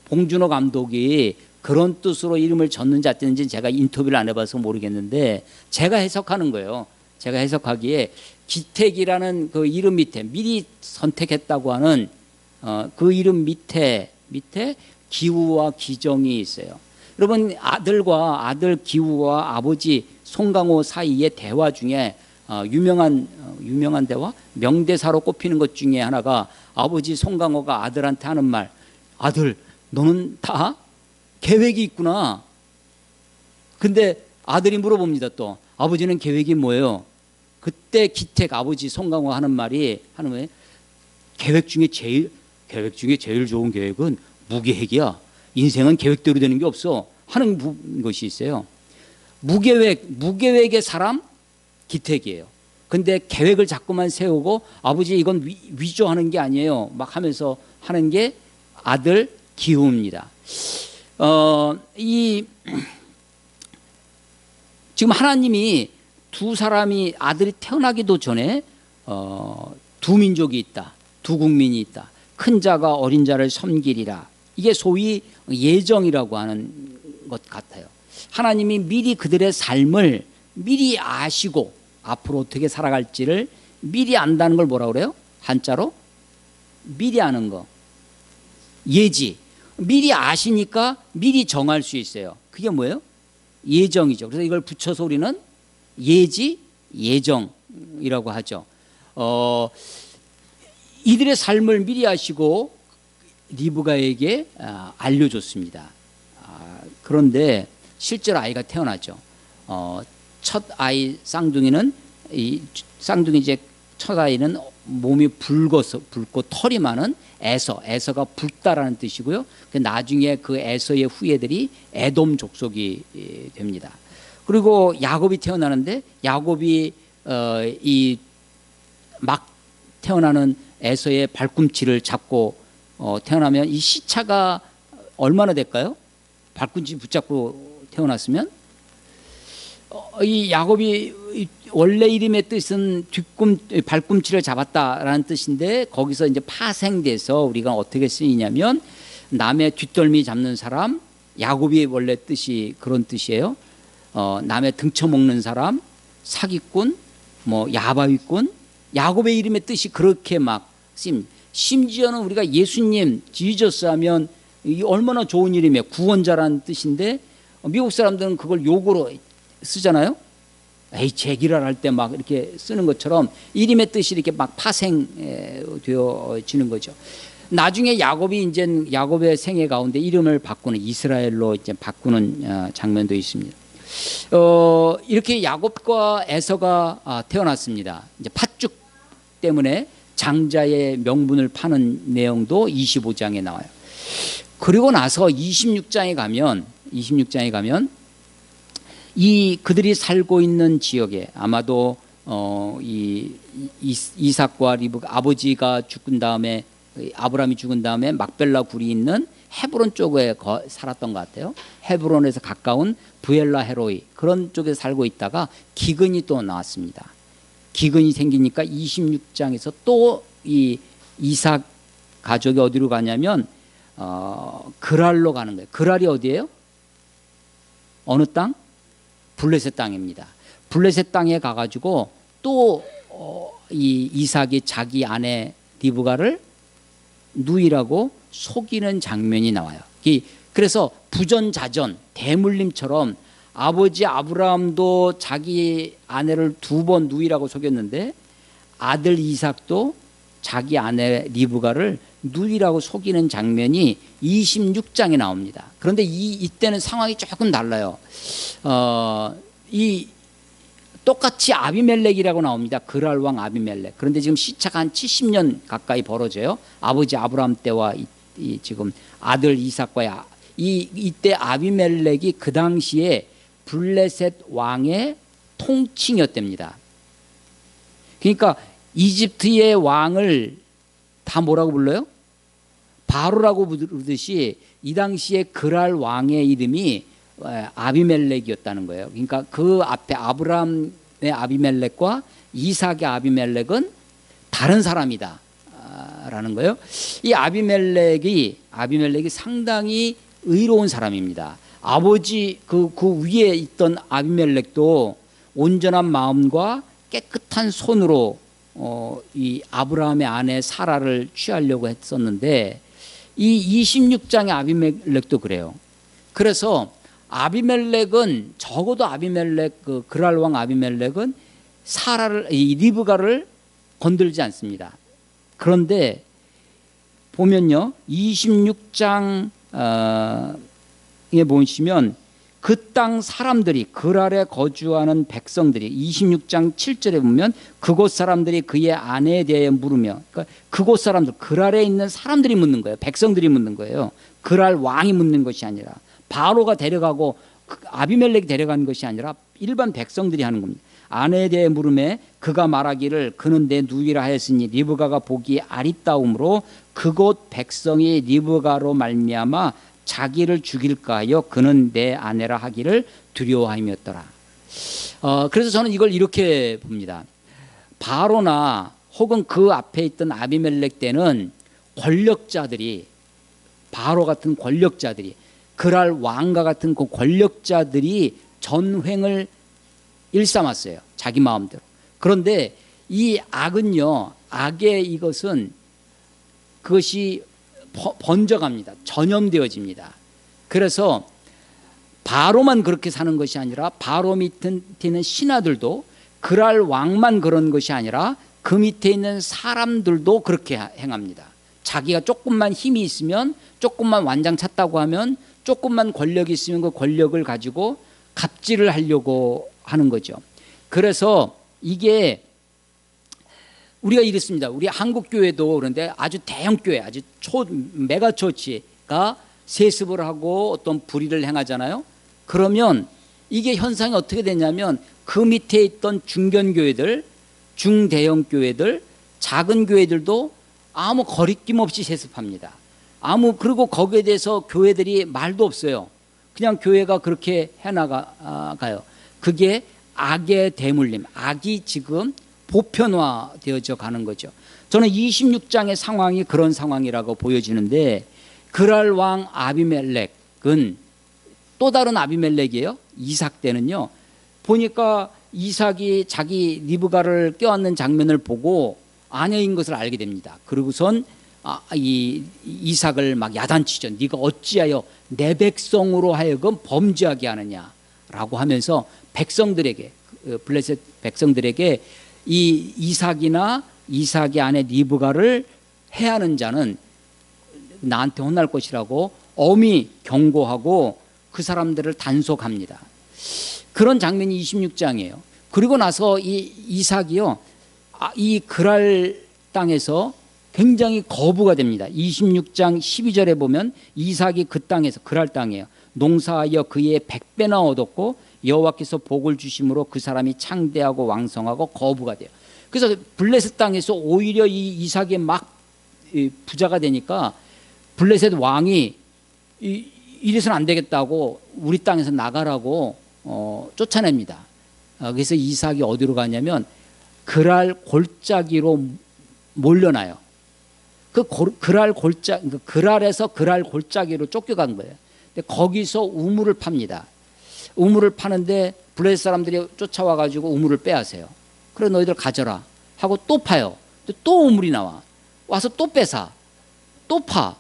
봉준호 감독이 그런 뜻으로 이름을 졌는지 안 졌는지 제가 인터뷰를 안 해봐서 모르겠는데 제가 해석하는 거예요. 제가 해석하기에 기택이라는 그 이름 밑에 미리 선택했다고 하는 그 이름 밑에 기우와 기정이 있어요. 여러분, 아들 기우와 아버지 송강호 사이의 대화 중에 유명한 대화, 명대사로 꼽히는 것 중에 하나가 아버지 송강호가 아들한테 하는 말, 아들 너는 다 계획이 있구나. 근데 아들이 물어봅니다. 또 아버지는 계획이 뭐예요? 그때 기택 아버지 송강호가 하는 말이 계획 중에 제일 좋은 계획은 무계획이야. 인생은 계획대로 되는 게 없어 하는 것이 있어요. 무계획의 사람 기택이에요. 근데 계획을 자꾸만 세우고 아버지 이건 위조하는 게 아니에요 막 하면서 하는 게 아들 기우입니다. 지금 하나님이 두 사람이 아들이 태어나기도 전에 두 민족이 있다, 두 국민이 있다. 큰 자가 어린 자를 섬기리라. 이게 소위 예정이라고 하는 것 같아요. 하나님이 미리 그들의 삶을 미리 아시고 앞으로 어떻게 살아갈지를 미리 안다는 걸 뭐라고 그래요? 한자로 미리 아는 거. 예지. 미리 아시니까 미리 정할 수 있어요. 그게 뭐예요? 예정이죠. 그래서 이걸 붙여서 우리는 예지, 예정이라고 하죠. 이들의 삶을 미리 아시고 리브가에게 알려줬습니다. 그런데 실제로 아이가 태어나죠. 첫 아이 쌍둥이는 첫 아이는 몸이 붉고 털이 많은 에서가 붉다라는 뜻이고요. 나중에 그 에서의 후예들이 에돔 족속이 됩니다. 그리고 야곱이 태어나는데 야곱이 이 막 태어나는 에서의 발꿈치를 잡고 태어나면 이 시차가 얼마나 될까요? 발꿈치 붙잡고 태어났으면 이 야곱이 원래 이름의 뜻은 발꿈치를 잡았다라는 뜻인데 거기서 이제 파생돼서 우리가 어떻게 쓰이냐면 남의 뒷덜미 잡는 사람, 야곱이 원래 뜻이 그런 뜻이에요. 남의 등쳐먹는 사람, 사기꾼, 뭐 야바위꾼, 야곱의 이름의 뜻이 그렇게 막 쓰입니다. 심지어는 우리가 예수님 지저스 하면 이 얼마나 좋은 이름이에요. 구원자라는 뜻인데 미국 사람들은 그걸 욕으로 쓰잖아요. 에이 제기랄 할 때 막 이렇게 쓰는 것처럼 이름의 뜻이 이렇게 막 파생되어지는 거죠. 나중에 야곱이 이제 야곱의 생애 가운데 이름을 바꾸는 이스라엘로 이제 바꾸는 장면도 있습니다. 이렇게 야곱과 에서가 태어났습니다. 이제 팥죽 때문에 장자의 명분을 파는 내용도 25장에 나와요. 그리고 나서 26장에 가면 이 그들이 살고 있는 지역에 아마도 이삭과 리브가 아버지가 죽은 다음에 아브라함이 죽은 다음에 막벨라 굴이 있는 헤브론 쪽에 살았던 것 같아요. 헤브론에서 가까운 부엘라 헤로이 그런 쪽에 살고 있다가 기근이 또 나왔습니다. 기근이 생기니까 26장에서 또 이 이삭 가족이 어디로 가냐면 그랄로 가는 거예요. 그랄이 어디예요? 어느 땅? 블레셋 땅입니다. 블레셋 땅에 가가지고 또 이 이삭이 자기 아내 리브가를 누이라고 속이는 장면이 나와요. 그래서 부전자전 대물림처럼 아버지 아브라함도 자기 아내를 2번 누이라고 속였는데 아들 이삭도 자기 아내 리브가를 누이라고 속이는 장면이 26장에 나옵니다. 그런데 이때는 상황이 조금 달라요. 똑같이 아비멜렉이라고 나옵니다. 그랄 왕 아비멜렉. 그런데 지금 시차가 한 70년 가까이 벌어져요. 아버지 아브라함 때와 지금 아들 이삭과 이때 아비멜렉이 그 당시에 블레셋 왕의 통칭이었답니다. 그러니까 이집트의 왕을 다 뭐라고 불러요? 바로라고 부르듯이 이 당시에 그랄 왕의 이름이 아비멜렉이었다는 거예요. 그러니까 그 앞에 아브라함의 아비멜렉과 이삭의 아비멜렉은 다른 사람이다 라는 거예요. 이 아비멜렉이 상당히 의로운 사람입니다. 아버지 그 위에 있던 아비멜렉도 온전한 마음과 깨끗한 손으로 이 아브라함의 아내 사라를 취하려고 했었는데 이 26장의 아비멜렉도 그래요. 그래서 아비멜렉은 적어도 그랄 왕 아비멜렉은 사라를 이 리브가를 건들지 않습니다. 그런데 보면요 26장에 보시면 그 땅 사람들이 그랄에 거주하는 백성들이 26장 7절에 보면 그곳 사람들이 그의 아내에 대해 물으며 그러니까 그곳 사람들 그랄에 있는 사람들이 묻는 거예요. 백성들이 묻는 거예요. 그랄 왕이 묻는 것이 아니라 바로가 데려가고 아비멜렉이 데려간 것이 아니라 일반 백성들이 하는 겁니다. 아내에 대해 물음에 그가 말하기를 그는 내 누이라 하였으니 리브가가 보기에 아리따움으로 그곳 백성이 리브가로 말미암아 자기를 죽일까 하여 그는 내 아내라 하기를 두려워함이었더라. 그래서 저는 이걸 이렇게 봅니다. 바로나 혹은 그 앞에 있던 아비멜렉 때는 권력자들이 바로 같은 권력자들이 그랄 왕과 같은 그 권력자들이 전횡을 일삼았어요. 자기 마음대로. 그런데 이 악은요, 악의 이것은 그것이 번져갑니다. 전염되어집니다. 그래서 바로만 그렇게 사는 것이 아니라 바로 밑에 있는 신하들도 그랄 왕만 그런 것이 아니라 그 밑에 있는 사람들도 그렇게 행합니다. 자기가 조금만 힘이 있으면 조금만 완장 찼다고 하면 조금만 권력이 있으면 그 권력을 가지고 갑질을 하려고 하는 거죠. 그래서 이게 우리가 이랬습니다. 우리 한국 교회도 그런데 아주 대형 교회, 아주 메가 처치가 세습을 하고 어떤 불의를 행하잖아요. 그러면 이게 현상이 어떻게 되냐면 그 밑에 있던 중견 교회들, 중대형 교회들, 작은 교회들도 아무 거리낌 없이 세습합니다. 그리고 거기에 대해서 교회들이 말도 없어요. 그냥 교회가 그렇게 해나가요. 그게 악의 대물림, 악이 지금 보편화되어져 가는 거죠. 저는 26장의 상황이 그런 상황이라고 보여지는데, 그랄 왕 아비멜렉은 또 다른 아비멜렉이에요. 이삭 때는요. 보니까 이삭이 자기 리브가를 껴안는 장면을 보고 아내인 것을 알게 됩니다. 그리고선 이삭을 막 야단치죠. 네가 어찌하여 내 백성으로 하여금 범죄하게 하느냐라고 하면서 백성들에게, 블레셋 백성들에게 이 이삭의 아내 리브가를 해하는 자는 나한테 혼날 것이라고 엄히 경고하고 그 사람들을 단속합니다. 그런 장면이 26장이에요. 그리고 나서 이 이삭이요, 이 그랄 땅에서 굉장히 거부가 됩니다. 26장 12절에 보면 이삭이 그 땅에서, 그랄 땅이에요, 농사하여 그의 100배나 얻었고 여호와께서 복을 주심으로 그 사람이 창대하고 왕성하고 거부가 돼요. 그래서 블레셋 땅에서 오히려 이 이삭이 막 부자가 되니까 블레셋 왕이 이래서는 안 되겠다고 우리 땅에서 나가라고 쫓아냅니다. 그래서 이삭이 어디로 가냐면 그랄 골짜기로 몰려나요. 그랄에서 그랄 골짜기로 쫓겨간 거예요. 근데 거기서 우물을 팝니다. 우물을 파는데 블레셋 사람들이 쫓아와 가지고 우물을 빼앗아요. 그래 너희들 가져라 하고 또 파요. 또 우물이 나와. 와서 또 뺏어. 또 파.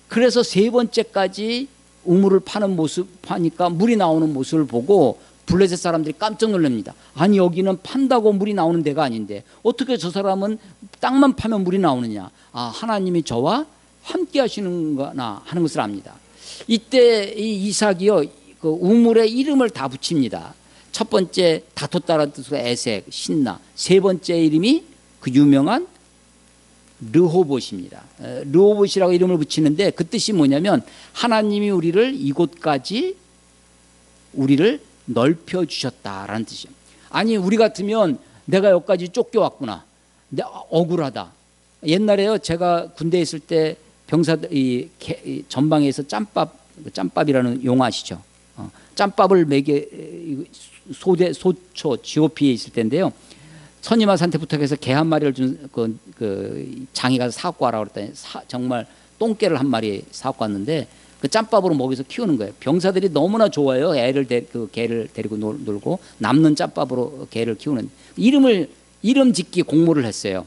그래서 세 번째까지 우물을 파는 모습, 파니까 물이 나오는 모습을 보고 블레셋 사람들이 깜짝 놀랍니다. 아니 여기는 판다고 물이 나오는 데가 아닌데 어떻게 저 사람은 땅만 파면 물이 나오느냐. 하나님이 저와 함께 하시는구나 하는 것을 압니다. 이때 이 이삭이요, 그 우물에 이름을 다 붙입니다. 첫 번째 다퉜다라는 뜻으로 에색, 신나. 세 번째 이름이 그 유명한 르호봇입니다. 르호봇이라고 이름을 붙이는데 그 뜻이 뭐냐면 하나님이 우리를 이곳까지 우리를 넓혀 주셨다라는 뜻이에요. 아니 우리 같으면 내가 여기까지 쫓겨왔구나, 억울하다. 옛날에요, 제가 군대에 있을 때 병사들 전방에서 짬밥이라는 용어 아시죠? 짬밥을 소초 GOP에 있을 때인데요, 선임아한테 부탁해서 개 한 마리를 준 그 장이 가서 사갖고 와라 그랬더니 정말 똥개를 한 마리 사갖고 왔는데 그 짬밥으로 먹여서 키우는 거예요. 병사들이 너무나 좋아요. 그 개를 데리고 놀고 남는 짬밥으로 개를 키우는. 이름 짓기 공모를 했어요.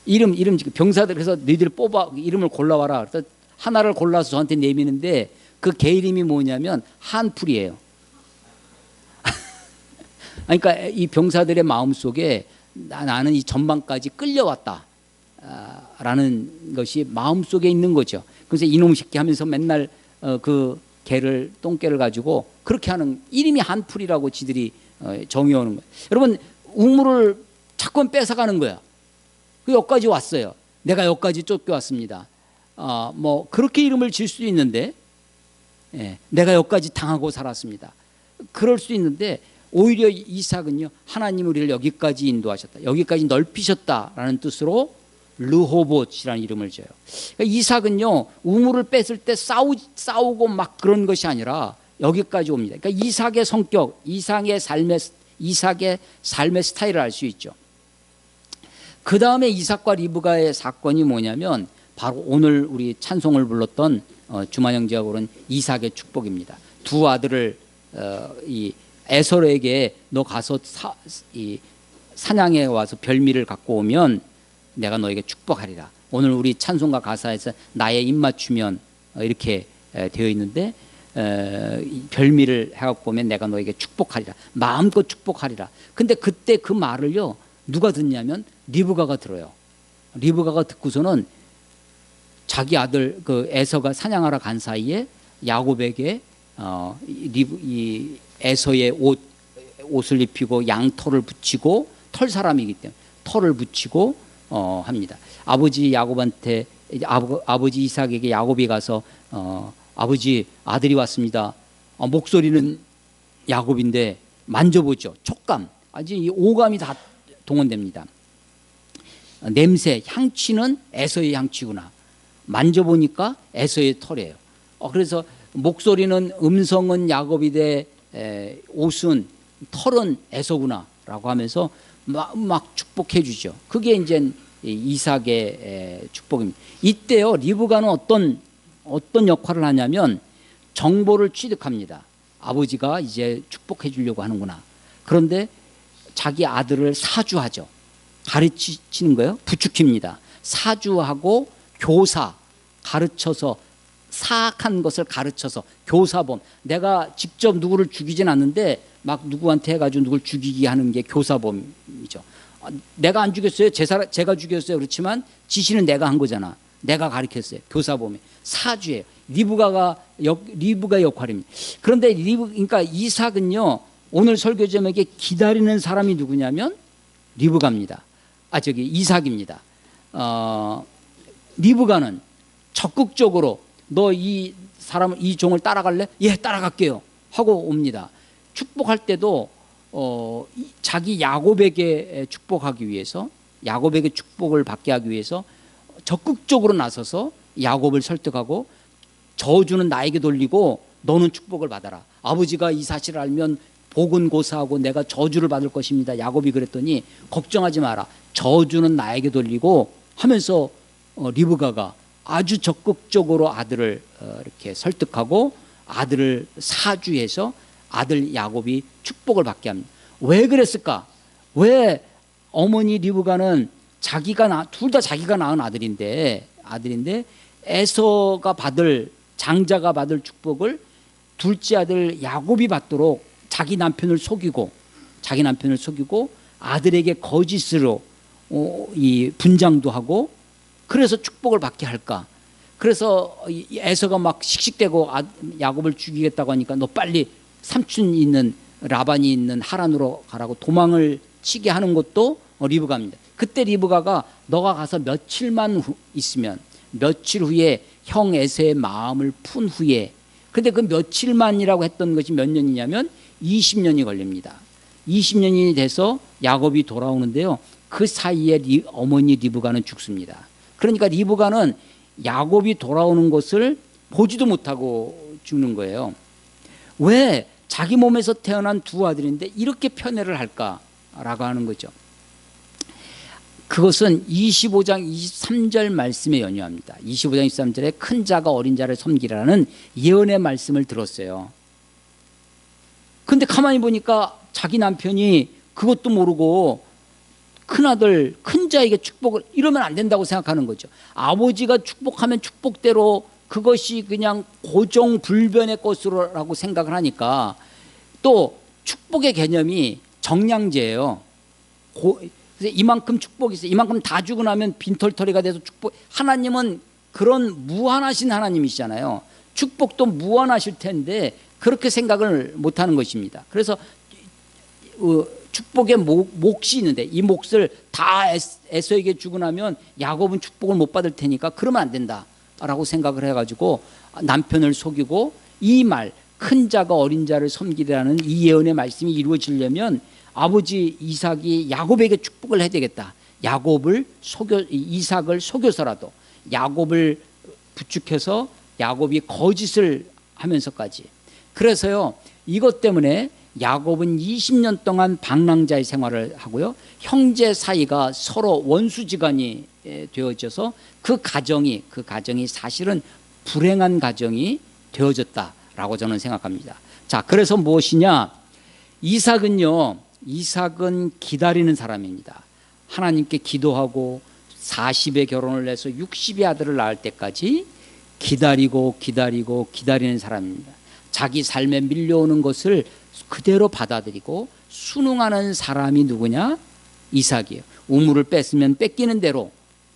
이름 짓기. 병사들 그래서 너희들 뽑아 이름을 골라와라. 그래서 하나를 골라서 저한테 내미는데 그 개 이름이 뭐냐면 한풀이에요. 그러니까 이 병사들의 마음속에 나는 이 전방까지 끌려왔다 라는 것이 마음속에 있는 거죠. 그래서 이놈 새끼 하면서 맨날 그 개를, 똥개를 가지고 그렇게 하는, 이름이 한풀이라고 지들이 정해오는 거예요. 여러분 우물을 자꾸 뺏어가는 거야. 그 여기까지 왔어요. 내가 여기까지 쫓겨왔습니다. 뭐 그렇게 이름을 질 수도 있는데, 내가 여기까지 당하고 살았습니다. 그럴 수 있는데 오히려 이삭은요, 하나님 우리를 여기까지 인도하셨다, 여기까지 넓히셨다라는 뜻으로 르호봇이라는 이름을 줘요. 그러니까 이삭은요, 우물을 뺐을 때 싸우고 막 그런 것이 아니라 여기까지 옵니다. 그러니까 이삭의 성격, 이삭의 삶의 스타일을 알 수 있죠. 그 다음에 이삭과 리브가의 사건이 뭐냐면 바로 오늘 우리 찬송을 불렀던 주만 형제가 고른 이삭의 축복입니다. 두 아들을 이 에서에게 너 가서 사냥에 와서 별미를 갖고 오면 내가 너에게 축복하리라. 오늘 우리 찬송가 가사에서 나의 입맞추면 이렇게 되어 있는데, 별미를 해갖고 오면 내가 너에게 축복하리라, 마음껏 축복하리라. 근데 그때 그 말을요, 누가 듣냐면 리브가가 들어요. 리브가가 듣고서는 자기 아들 그 에서가 사냥하러 간 사이에 야곱에게 이 에서의 옷을 입히고 양털을 붙이고 털 사람이기 때문에 털을 붙이고 합니다. 아버지 야곱한테 아버지 이삭에게 야곱이 가서 아버지 아들이 왔습니다. 목소리는 야곱인데 만져보죠. 촉감, 아주 이 오감이 다 동원됩니다. 냄새, 향취는 에서의 향취구나. 만져보니까 에서의 털이에요. 그래서 목소리는 음성은 야곱이되 옷은 털은 에서구나라고 하면서 막 축복해 주죠. 그게 이제 이삭의 축복입니다. 이때요 리브가는 어떤 역할을 하냐면 정보를 취득합니다. 아버지가 이제 축복해 주려고 하는구나. 그런데 자기 아들을 사주하죠. 가르치는 거예요. 부축힙니다. 사주하고 교사, 가르쳐서 사악한 것을 가르쳐서 교사범. 내가 직접 누구를 죽이진 않는데 막 누구한테 해가지고 누굴 죽이게 하는 게 교사범이죠. 내가 안 죽였어요. 제가 죽였어요. 그렇지만 지시는 내가 한 거잖아. 내가 가르쳤어요. 교사범이 사주예요. 리브가 역할입니다. 그런데 그러니까 이삭은요 오늘 설교 제목에 기다리는 사람이 누구냐면 리브가입니다. 이삭입니다. 리브가는 적극적으로 너 이 사람 이 종을 따라갈래? 예, 따라갈게요. 하고 옵니다. 축복할 때도 자기 야곱에게 축복하기 위해서 야곱에게 축복을 받게 하기 위해서 적극적으로 나서서 야곱을 설득하고 저주는 나에게 돌리고 너는 축복을 받아라. 아버지가 이 사실을 알면 복은 고사하고 내가 저주를 받을 것입니다. 야곱이 그랬더니 걱정하지 마라. 저주는 나에게 돌리고 하면서 리브가가 아주 적극적으로 아들을 이렇게 설득하고 아들을 사주해서 아들 야곱이 축복을 받게 합니다. 왜 그랬을까? 왜 어머니 리브가는 둘 다 자기가 낳은 아들인데 에서가 받을 장자가 받을 축복을 둘째 아들 야곱이 받도록 자기 남편을 속이고 아들에게 거짓으로 이 분장도 하고 그래서 축복을 받게 할까? 그래서 에서가 막 씩씩대고 야곱을 죽이겠다고 하니까 너 빨리 삼촌이 있는 라반이 있는 하란으로 가라고 도망을 치게 하는 것도 리브가입니다. 그때 리브가가 너가 가서 며칠만 있으면 며칠 후에 형 에서의 마음을 푼 후에 근데 그 며칠만이라고 했던 것이 몇 년이냐면 20년이 걸립니다. 20년이 돼서 야곱이 돌아오는데요. 그 사이에 어머니 리브가는 죽습니다. 그러니까 리브가는 야곱이 돌아오는 것을 보지도 못하고 죽는 거예요. 왜 자기 몸에서 태어난 두 아들인데 이렇게 편애를 할까라고 하는 거죠. 그것은 25장 23절 말씀에 연유합니다. 25장 23절에 큰 자가 어린 자를 섬기라는 예언의 말씀을 들었어요. 근데 가만히 보니까 자기 남편이 그것도 모르고 큰아들 큰 자에게 축복을 이러면 안 된다고 생각하는 거죠. 아버지가 축복하면 축복대로 그것이 그냥 고정불변의 것으로라고 생각을 하니까 또 축복의 개념이 정량제예요. 그래서 이만큼 축복이 있어요. 이만큼 다 주고 나면 빈털터리가 돼서 축복. 하나님은 그런 무한하신 하나님이시잖아요. 축복도 무한하실 텐데 그렇게 생각을 못하는 것입니다. 그래서 축복의 몫이 있는데 이 몫을 다 에서에게 주고 나면 야곱은 축복을 못 받을 테니까 그러면 안 된다라고 생각을 해가지고 남편을 속이고 이 말 큰 자가 어린 자를 섬기라는 이 예언의 말씀이 이루어지려면 아버지 이삭이 야곱에게 축복을 해야 되겠다. 이삭을 속여서라도 야곱을 부축해서 야곱이 거짓을 하면서까지. 그래서요 이것 때문에 야곱은 20년 동안 방랑자의 생활을 하고요. 형제 사이가 서로 원수지간이 되어져서 그 가정이 사실은 불행한 가정이 되어졌다라고 저는 생각합니다. 자, 그래서 무엇이냐? 이삭은 기다리는 사람입니다. 하나님께 기도하고 40에 결혼을 해서 60의 아들을 낳을 때까지 기다리는 사람입니다. 자기 삶에 밀려오는 것을 그대로 받아들이고 순응하는 사람이 누구냐? 이삭이에요. 우물을 뺐으면 뺏기는 대로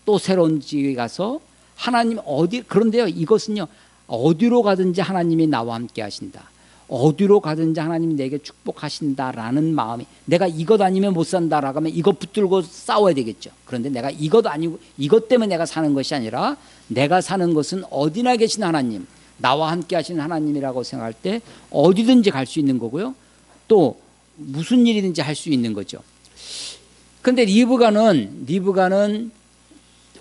또 새로운 지에 가서 하나님 그런데요 이것은요 어디로 가든지 하나님이 나와 함께 하신다. 어디로 가든지 하나님이 내게 축복하신다라는 마음이, 내가 이것 아니면 못 산다라고 하면 이것 붙들고 싸워야 되겠죠. 그런데 내가 이것 아니고 이것 때문에 내가 사는 것이 아니라 내가 사는 것은 어디나 계신 하나님, 나와 함께 하시는 하나님이라고 생각할 때 어디든지 갈 수 있는 거고요. 또 무슨 일이든지 할 수 있는 거죠. 그런데 리브가는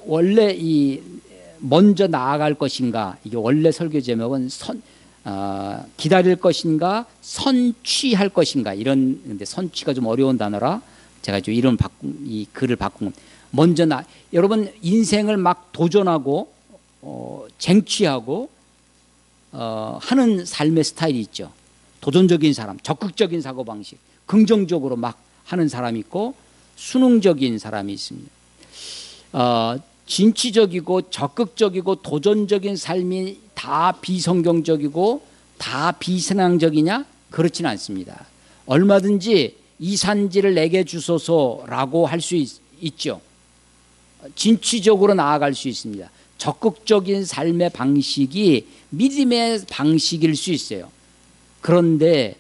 원래 이 먼저 나아갈 것인가, 이게 원래 설교 제목은 기다릴 것인가 선취할 것인가, 이런, 근데 선취가 좀 어려운 단어라 제가 좀 이 글을 바꾼. 여러분 인생을 막 도전하고 쟁취하고 하는 삶의 스타일이 있죠. 도전적인 사람, 적극적인 사고방식, 긍정적으로 막 하는 사람이 있고 순응적인 사람이 있습니다. 진취적이고 적극적이고 도전적인 삶이 다 비성경적이고 다 비신앙적이냐? 그렇지는 않습니다. 얼마든지 이 산지를 내게 주소서라고 할 수 있죠. 진취적으로 나아갈 수 있습니다. 적극적인 삶의 방식이 믿음의 방식일 수 있어요. 그런데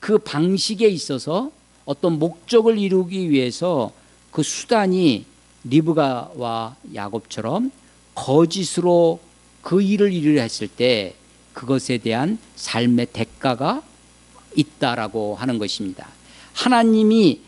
그 방식에 있어서 어떤 목적을 이루기 위해서 그 수단이 리브가와 야곱처럼 거짓으로 그 일을 이루려 했을 때 그것에 대한 삶의 대가가 있다라고 하는 것입니다. 하나님이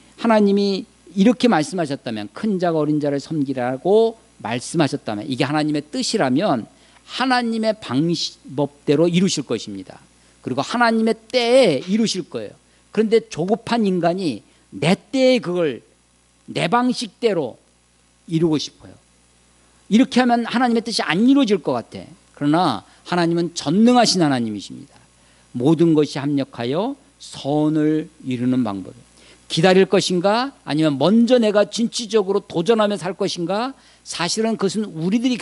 이렇게 말씀하셨다면, 큰 자가 어린 자를 섬기라고 말씀하셨다면, 이게 하나님의 뜻이라면 하나님의 방법대로 이루실 것입니다. 그리고 하나님의 때에 이루실 거예요. 그런데 조급한 인간이 내 때에 그걸 내 방식대로 이루고 싶어요. 이렇게 하면 하나님의 뜻이 안 이루어질 것 같아. 그러나 하나님은 전능하신 하나님이십니다. 모든 것이 합력하여 선을 이루는 방법이에요. 기다릴 것인가 아니면 먼저 내가 진취적으로 도전하며 살 것인가, 사실은 그것은 우리들이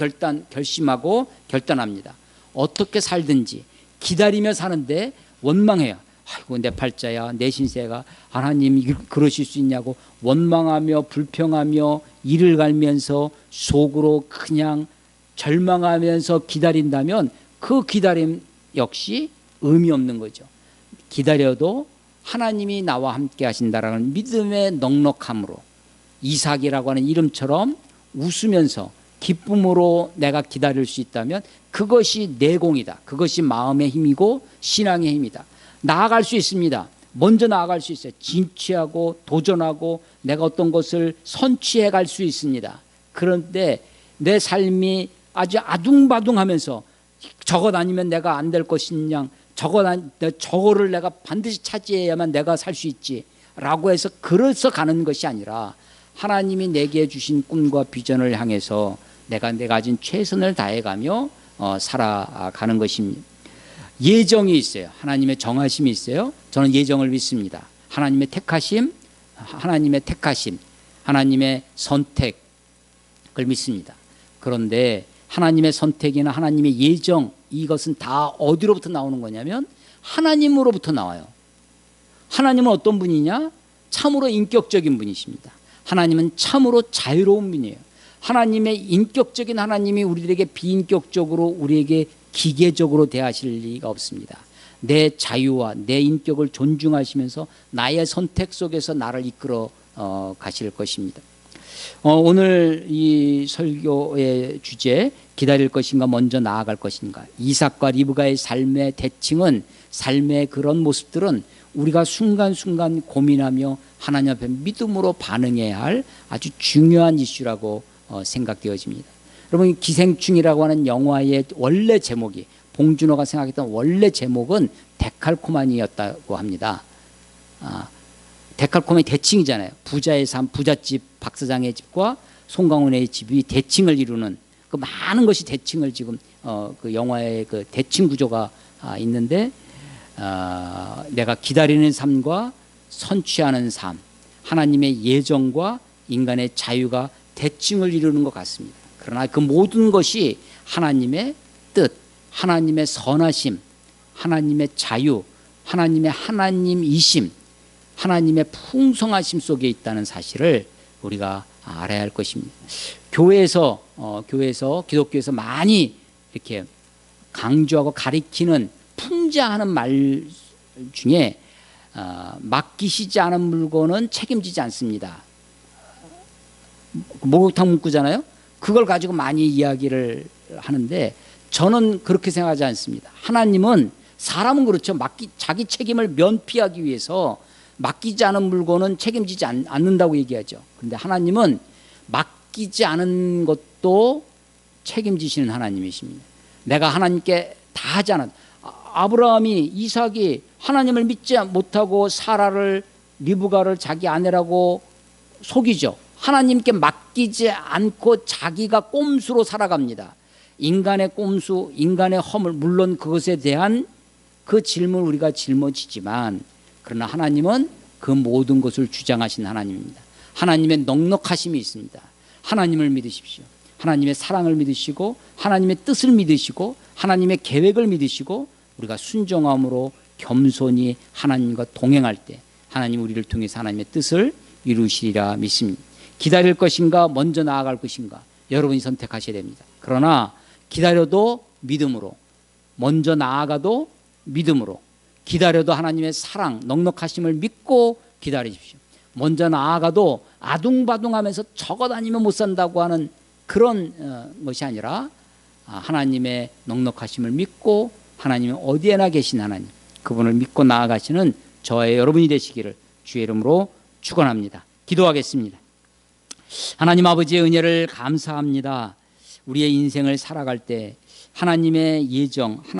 결심하고 결단합니다. 어떻게 살든지 기다리며 사는데 원망해요. 아이고 내 팔자야, 내 신세가 하나님 그러실 수 있냐고 원망하며 불평하며 이를 갈면서 속으로 그냥 절망하면서 기다린다면 그 기다림 역시 의미 없는 거죠. 기다려도 하나님이 나와 함께 하신다라는 믿음의 넉넉함으로 이삭이라고 하는 이름처럼 웃으면서 기쁨으로 내가 기다릴 수 있다면 그것이 내공이다. 그것이 마음의 힘이고 신앙의 힘이다. 나아갈 수 있습니다. 먼저 나아갈 수 있어요. 진취하고 도전하고 내가 어떤 것을 선취해 갈 수 있습니다. 그런데 내 삶이 아주 아둥바둥하면서 저것 아니면 내가 안 될 것이냐, 저거를 내가 반드시 차지해야만 내가 살 수 있지 라고 해서 그래서 가는 것이 아니라 하나님이 내게 주신 꿈과 비전을 향해서 내가 가진 최선을 다해가며 살아가는 것입니다. 예정이 있어요. 하나님의 정하심이 있어요. 저는 예정을 믿습니다. 하나님의 택하심, 하나님의 선택을 믿습니다. 그런데 하나님의 선택이나 하나님의 예정, 이것은 다 어디로부터 나오는 거냐면 하나님으로부터 나와요. 하나님은 어떤 분이냐? 참으로 인격적인 분이십니다. 하나님은 참으로 자유로운 분이에요. 하나님의 인격적인 하나님이 우리들에게 비인격적으로 우리에게 기계적으로 대하실 리가 없습니다. 내 자유와 내 인격을 존중하시면서 나의 선택 속에서 나를 이끌어 가실 것입니다. 오늘 이 설교의 주제, 기다릴 것인가 먼저 나아갈 것인가, 이삭과 리브가의 삶의 대칭은, 삶의 그런 모습들은 우리가 순간순간 고민하며 하나님 앞에 믿음으로 반응해야 할 아주 중요한 이슈라고 생각되어집니다. 여러분, 기생충이라고 하는 영화의 원래 제목이, 봉준호가 생각했던 원래 제목은 데칼코마니였다고 합니다. 데칼코마니 대칭이잖아요. 부자의 삶, 부잣집 박 사장의 집과 송강호의 집이 대칭을 이루는, 그 많은 것이 대칭을 지금 그 영화의 그 대칭 구조가 있는데, 내가 기다리는 삶과 선취하는 삶, 하나님의 예정과 인간의 자유가 대칭을 이루는 것 같습니다. 그러나 그 모든 것이 하나님의 뜻, 하나님의 선하심, 하나님의 자유, 하나님의 하나님이심, 하나님의 풍성하심 속에 있다는 사실을 우리가 알아야 할 것입니다. 교회에서 기독교에서 많이 이렇게 강조하고 가리키는 풍자하는 말 중에 맡기시지 않은 물건은 책임지지 않습니다. 목욕탕 문구잖아요. 그걸 가지고 많이 이야기를 하는데 저는 그렇게 생각하지 않습니다. 하나님은 사람은 그렇죠. 자기 책임을 면피하기 위해서 맡기지 않은 물건은 책임지지 않는다고 얘기하죠. 그런데 하나님은 맡기지 않은 것도 책임지시는 하나님이십니다. 내가 하나님께 다 하지 않았. 아브라함이 이삭이 하나님을 믿지 못하고 사라를 리브가를 자기 아내라고 속이죠. 하나님께 맡기지 않고 자기가 꼼수로 살아갑니다. 인간의 꼼수, 인간의 허물, 물론 그것에 대한 그 질문을 우리가 짊어지지만 그러나 하나님은 그 모든 것을 주장하신 하나님입니다. 하나님의 넉넉하심이 있습니다. 하나님을 믿으십시오. 하나님의 사랑을 믿으시고 하나님의 뜻을 믿으시고 하나님의 계획을 믿으시고 우리가 순종함으로 겸손히 하나님과 동행할 때 하나님 우리를 통해서 하나님의 뜻을 이루시리라 믿습니다. 기다릴 것인가 먼저 나아갈 것인가 여러분이 선택하셔야 됩니다. 그러나 기다려도 믿음으로, 먼저 나아가도 믿음으로, 기다려도 하나님의 사랑 넉넉하심을 믿고 기다리십시오. 먼저 나아가도 아둥바둥하면서 적어 다니면 못 산다고 하는 그런 것이 아니라 하나님의 넉넉하심을 믿고 하나님은 어디에나 계신 하나님, 그분을 믿고 나아가시는 저의 여러분이 되시기를 주의 이름으로 축원합니다. 기도하겠습니다. 하나님 아버지의 은혜를 감사합니다. 우리의 인생을 살아갈 때 하나님의 예정,